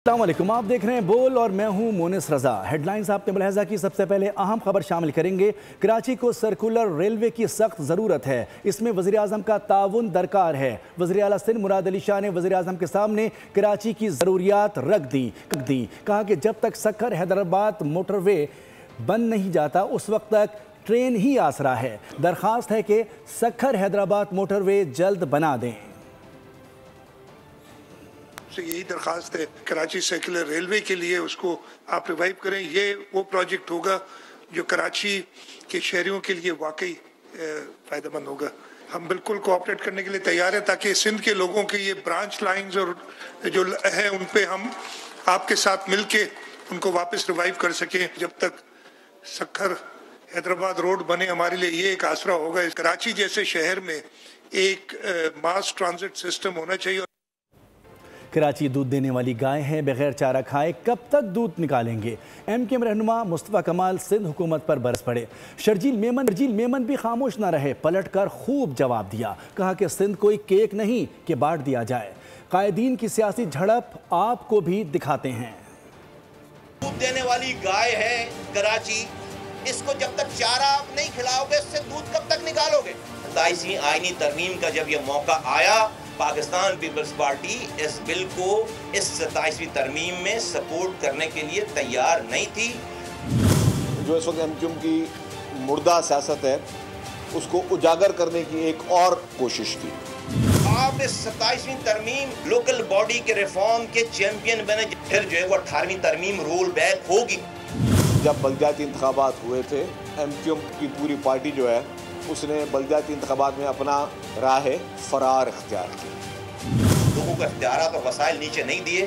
अस्सलामुअलैकुम, आप देख रहे हैं बोल और मैं हूं मोनिस रजा। हेडलाइंस आपने मुलाहिजा की। सबसे पहले अहम खबर शामिल करेंगे। कराची को सर्कुलर रेलवे की सख्त ज़रूरत है, इसमें वज़ीर आज़म का ताउन दरकार है। वज़ीर आला सिंध मुराद अली शाह ने वज़ीर आज़म के सामने कराची की ज़रूरियात रख दी। कहा कि जब तक सक्खर हैदराबाद मोटरवे बन नहीं जाता उस वक्त तक ट्रेन ही आसरा है। दरख्वास्त है कि सक्खर हैदराबाद मोटरवे जल्द बना दें। से यही दरखास्त है कराची सर्कुलर रेलवे के लिए, उसको आप रिवाइव करें। ये वो प्रोजेक्ट होगा जो कराची के शहरियों के लिए वाकई फ़ायदेमंद होगा। हम बिल्कुल कोऑपरेट करने के लिए तैयार हैं ताकि सिंध के लोगों के ये ब्रांच लाइंस और जो है उन पे हम आपके साथ मिलके उनको वापस रिवाइव कर सकें। जब तक सक्खर हैदराबाद रोड बने हमारे लिए ये एक आसरा होगा। कराची जैसे शहर में एक मास ट्रांजिट सिस्टम होना चाहिए। कराची दूध देने वाली गाय है, बगैर चारा खाए कब तक दूध निकालेंगे। MKM रहनुमा मुस्तफ़ा कमाल सिंध हुकूमत पर बरस पड़े। शर्जील मेमन भी खामोश न रहे, पलटकर खूब जवाब दिया। कहा कि सिंध कोई केक नहीं कि बांट दिया जाए। कायदीन की सियासी झड़प आपको भी दिखाते हैं। दूध देने वाली गाय है कराची, इसको जब तक चारा आप नहीं खिलाओगे इससे दूध कब तक निकालोगे। 27वीं आईनी तरमीम का जब यह मौका आया, पाकिस्तान पीपल्स पार्टी इस बिल को इस 27वीं तरमीम में सपोर्ट करने के लिए तैयार नहीं थी। जो इस वक्त MKM की मुर्दा सियासत है उसको उजागर करने की एक और कोशिश की। आप इस 27वीं तरमीम लोकल बॉडी के रिफॉर्म के चैंपियन बने, फिर जो है वो 18वीं तरमीम रोल बैक होगी। जब बल्दियाती इंतखाबात हुए थे, MKM की पूरी पार्टी जो है उसने बल्दियाती इंतखाबात में अपना राह फरार इख्तियार की। लोगों को इख्तियारात और वसाइल नीचे नहीं दिए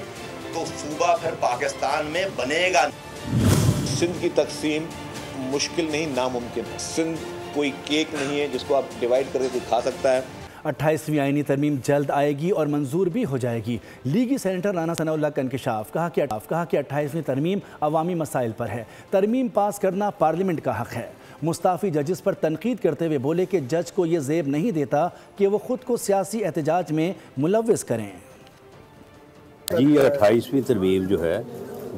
तो सूबा फिर पाकिस्तान में बनेगा। सिंध की तकसीम मुश्किल नहीं, नामुमकिन है। सिंध कोई केक नहीं है जिसको आप डिवाइड करके कोई खा सकता है। 28वीं आईनी तरमीम जल्द आएगी और मंजूर भी हो जाएगी। लीगी सेनेटर राना सनाउल्लाह का इंकशाफ। कहा कि 28वीं तरमीम अवामी मसाइल पर है। तरमीम पास करना पार्लियामेंट का हक है। मुस्ताफ़ी जजेस पर तनकीद करते हुए बोले कि जज को ये ज़ेब नहीं देता कि वो खुद को सियासी एहतजाज में मुलव्विस करें। जी 28वीं तरमीम जो है,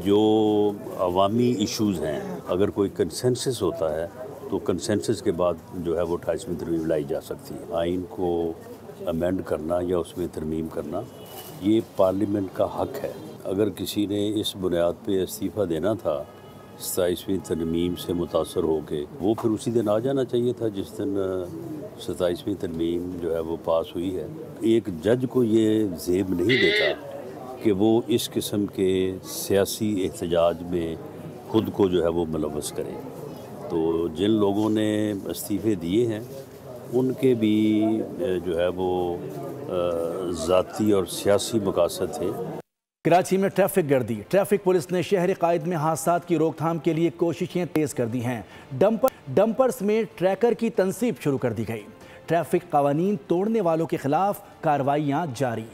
जो अवामी इशूज़ हैं, अगर कोई कंसेंसस होता है तो कंसेंसस के बाद जो है वो 28वीं तरमीम लाई जा सकती है। आइन को अमेंड करना या उसमें तरमीम करना ये पार्लियामेंट का हक है। अगर किसी ने इस बुनियाद पे इस्तीफ़ा देना था 27वीं तरमीम से मुतासर होके, वो फिर उसी दिन आ जाना चाहिए था जिस दिन 27वीं तरमीम जो है वो पास हुई है। एक जज को ये ज़ेब नहीं देता कि वो इस किस्म के सियासी एहतजाज में खुद को जो है वो मुलव्वस करे। तो जिन लोगों ने इस्तीफ़े दिए हैं उनके भी जो है वो ज़ाती और सियासी मकासद थे। कराची में ट्रैफिक गर्दी। ट्रैफिक पुलिस ने शहर कायद में हादसात की रोकथाम के लिए कोशिशें तेज कर दी हैं। डंपर्स में ट्रैकर की तनसीब शुरू कर दी गई। ट्रैफिक कानून तोड़ने वालों के खिलाफ कार्रवाइयां जारी।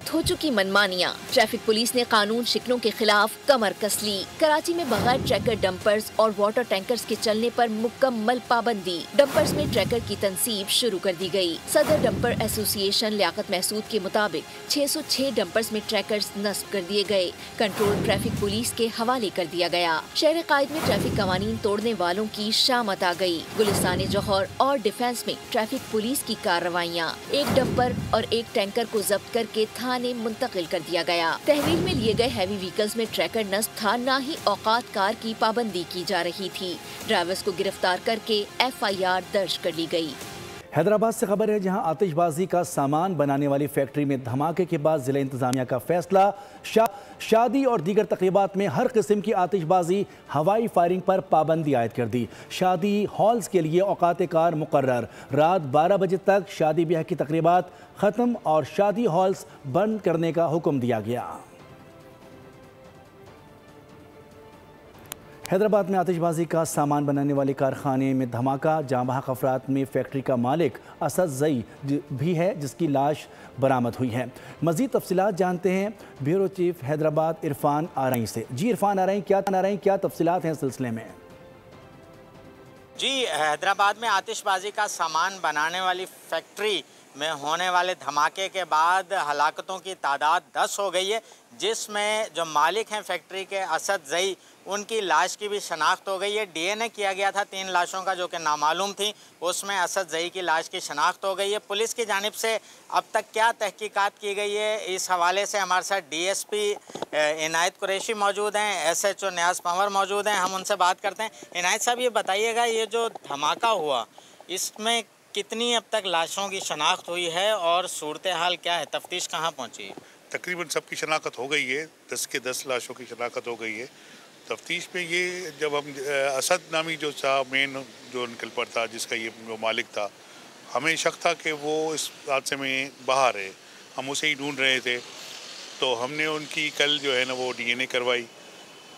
हो चुकी मनमानियां, ट्रैफिक पुलिस ने कानून शिकनों के खिलाफ कमर कस ली। कराची में बगैर ट्रैकर डंपर्स और वाटर टैंकर्स के चलने पर मुकम्मल पाबंदी। डंपर्स में ट्रैकर की तनसीब शुरू कर दी गई। सदर डंपर एसोसिएशन लियाकत महसूद के मुताबिक 606 डंपर्स में ट्रैकर्स नस्ब कर दिए गए। कंट्रोल ट्रैफिक पुलिस के हवाले कर दिया गया। शहर कायद में ट्रैफिक कानून तोड़ने वालों की शामत आ गई। गुलिस्तान जौहर और डिफेंस में ट्रैफिक पुलिस की कार्रवाइयाँ। एक डंपर और एक टैंकर को जब्त करके थाने मुंतकिल कर दिया गया। तहवील में लिए गए हैवी व्हीकल्स में ट्रैकर नस्ब था, न ही औकात कार की पाबंदी की जा रही थी। ड्राइवर्स को गिरफ्तार करके FIR दर्ज कर ली गई। हैदराबाद से खबर है, जहां आतिशबाजी का सामान बनाने वाली फैक्ट्री में धमाके के बाद जिला इंतजामिया का फैसला। शादी और दीगर तकरीबात में हर किस्म की आतिशबाजी, हवाई फायरिंग पर पाबंदी आयद कर दी। शादी हॉल्स के लिए औकात कार मुकर्रर। रात 12 बजे तक शादी ब्याह की तकरीबात ख़त्म और शादी हॉल्स बंद करने का हुक्म दिया गया। हैदराबाद में आतिशबाजी का सामान बनाने वाले कारखाने में धमाका। जांबाहक अफराद में फैक्ट्री का मालिक असद जई भी है, जिसकी लाश बरामद हुई है। मज़ीद तफसीलात जानते हैं ब्यूरो चीफ हैदराबाद इरफान आरई से। जी इरफान आरई, क्या तफसीलात हैं इस सिलसिले में? जी हैदराबाद में आतिशबाजी का सामान बनाने वाली फैक्ट्री में होने वाले धमाके के बाद हलाकतों की तादाद 10 हो गई है, जिसमें जो मालिक हैं फैक्ट्री के असद जई, उनकी लाश की भी शनाख्त हो गई है। डीएनए किया गया था 3 लाशों का जो कि नामालूम थी, उसमें असद जई की लाश की शनाख्त हो गई है। पुलिस की जानिब से अब तक क्या तहकीकात की गई है, इस हवाले से हमारे साथ डीएसपी इनायत कुरैशी मौजूद हैं, एसएचओ नियाज पंवर मौजूद हैं, हम उनसे बात करते हैं। इनायत साहब, ये बताइएगा, ये जो धमाका हुआ इसमें कितनी अब तक लाशों की शनाख्त हुई है और सूरत हाल क्या है, तफ्तीश कहाँ पहुँची है? तकरीबन सबकी शनाख्त हो गई है, 10 के 10 लाशों की शनाख्त हो गई है। तफ्तीश में ये जब हम असद नामी जो साहब मेन जो निकल पर था, जिसका ये जो मालिक था, हमें शक था कि वो इस हादसे में बाहर है, हम उसे ही ढूंढ रहे थे। तो हमने उनकी कल जो है ना वो डीएनए करवाई,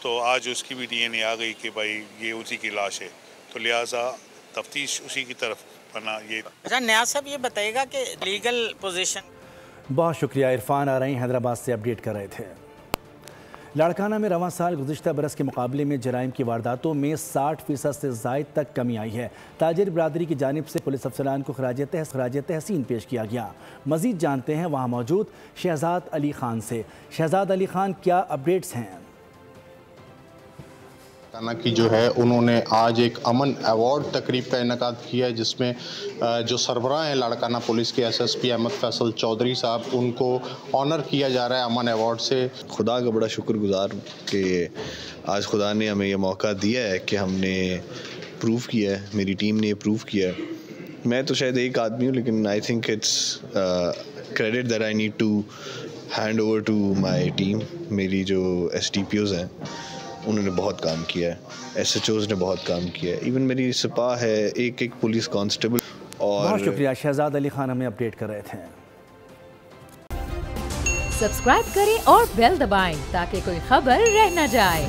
तो आज उसकी भी डीएनए आ गई कि भाई ये उसी की लाश है, तो लिहाजा तफ्तीश उसी की तरफ बना। ये अच्छा नियाज साहब, ये बताइएगा कि लीगल पोजीशन। बहुत शुक्रिया। इरफान आ रही हैदराबाद से अपडेट कर रहे थे। लाड़काना में रवां साल गुज़िश्ता बरस के मुकाबले में जराइम की वारदातों में 60% से ज़ायद तक कमी आई है। ताजिर बरादरी की जानिब से पुलिस अफसरान को खराज तहसीन पेश किया गया। मज़ीद जानते हैं वहाँ मौजूद शहजाद अली ख़ान से। शहजाद अली ख़ान, क्या अपडेट्स हैं? की जो है उन्होंने आज एक अमन अवार्ड तकरीब का इनेकाद किया है, जिसमें जो सरबराह हैं लाड़काना पुलिस के एसएसपी अहमद फैसल चौधरी साहब, उनको ऑनर किया जा रहा है अमन अवार्ड से। खुदा का बड़ा शुक्रगुजार कि आज खुदा ने हमें यह मौका दिया है कि हमने प्रूव किया है, मेरी टीम ने प्रूव किया है। मैं तो शायद एक आदमी हूँ, लेकिन I think it's credit that I need to hand over to my team. मेरी जो SDPOs हैं उन्होंने बहुत काम किया है, SHOs ने बहुत काम किया है, इवन मेरी सिपाह है, एक पुलिस कांस्टेबल। और बहुत शुक्रिया। शहजाद अली खान हमें अपडेट कर रहे थे। सब्सक्राइब करें और बेल दबाएं ताकि कोई खबर रह न जाए।